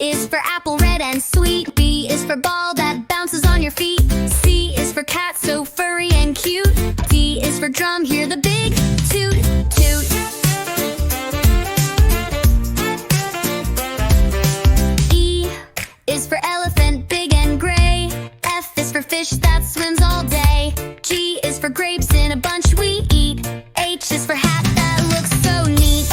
is for apple, red and sweet. B is for ball that bounces on your feet. C is for cat, so furry and cute. D is for drum, hear the big toot toot. E is for elephant, big and gray. F is for fish that swims all day. G is for grapes in a bunch we eat. H is for hat that looks so neat.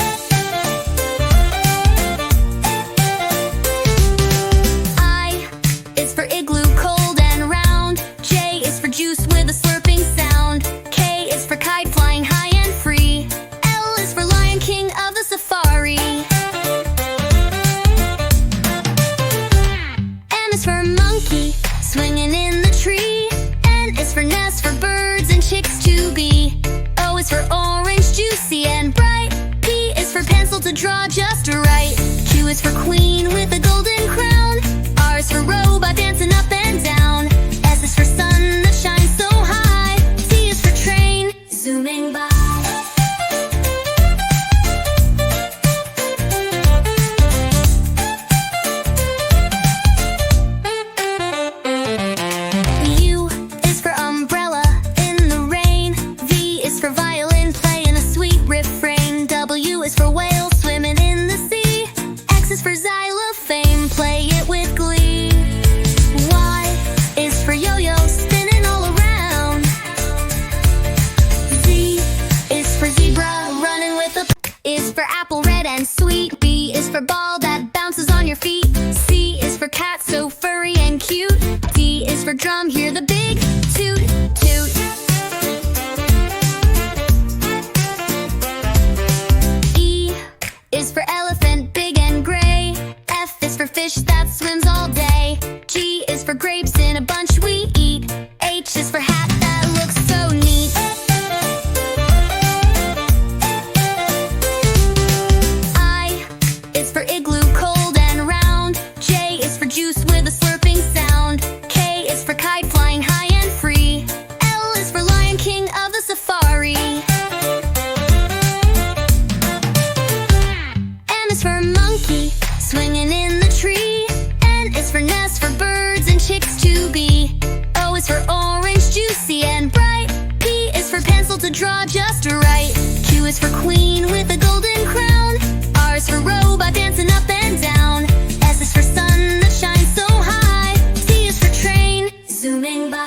I is for igloo, cold and round. J is for juice with a slurping sound. K is for kite, flying high and free. L is for lion, king of the safari. M is for monkey, swinging in the tree. N is for nest, for birds and chicks to be. O is for orange, juicy and bright. P is for pencil to draw just right. Q is for queen with a golden crown. R is for robot dancing up and down. S is for sun that shines so high. T is for train, zooming by. U is for umbrella in the rain. V is for violin, playing a sweet refrain. W is for whale, swimming in the sea. X is for xylophone, play it with glee. Y is for yo-yo, spinning all around. Z is for zebra, running with a is for apple, red and sweet. B is for ball that bounces on your feet. C is for cat, so furry and cute. D is for drum, hear the big toot toot. E is for elephant, big and gray. F is for fish that swims all day. G is for grapes in a bunch we eat. H is for hat that looks so neat. I is for igloo, cold and round. J is for juice with a slurping sound. K is for kite, flying high and free. L is for lion, king of the safari. M is for monkey, swinging in the tree. N is for nest, for birds and chicks to be. O is for orange, juicy and bright. P is for pencil to draw just right. Q is for queen with a golden crown. R is for robot dancing up and down. S is for sun that shines so high. T is for train, zooming by.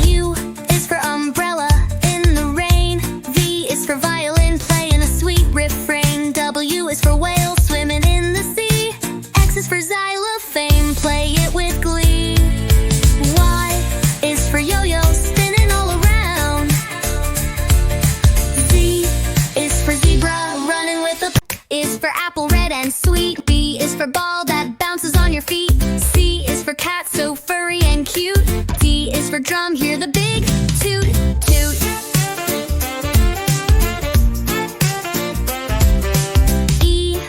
U is for umbrella in the rain. V is for violin, playing a sweet refrain. W is for whale, swimming in the sea. X is for xylophone, play it with glee. Y is for yo-yo, spinning all around. Z is for zebra, running with a is for apple, red and sweet. B is for ball that bounces on your feet. C is for cat, so furry and cute. D is for drum, hear the big toot toot. E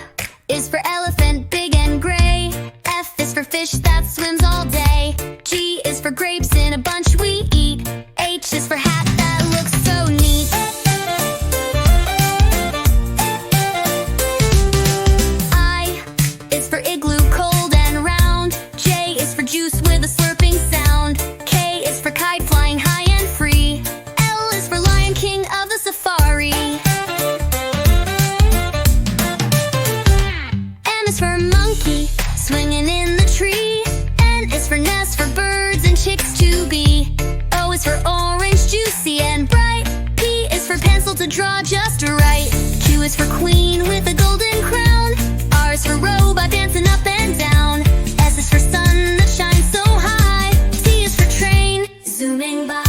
is for elephant, big and gray. F is for fish that swims all day. G is for grapes in a bunch we eat. H is for hat that looks so neat. I is for igloo, cold and round. J is for juice with a slurping sound. K is for kite, flying high and free. L is for lion, king of the safari. M is for monkey, swinging in the tree. N is for nest, for birds and chicks to be. O is for orange, juicy and bright. P is for pencil to draw just right. Q is for queen with a golden crown. R is for robot dancing up and down. S is for sun that shines so high. T is for train, zooming by.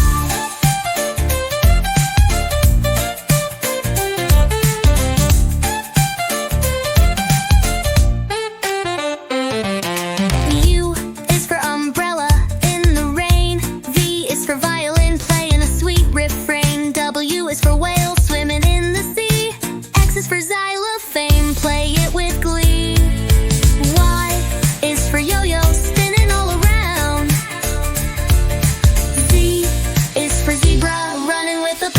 U is for umbrella in the rain. V is for violin,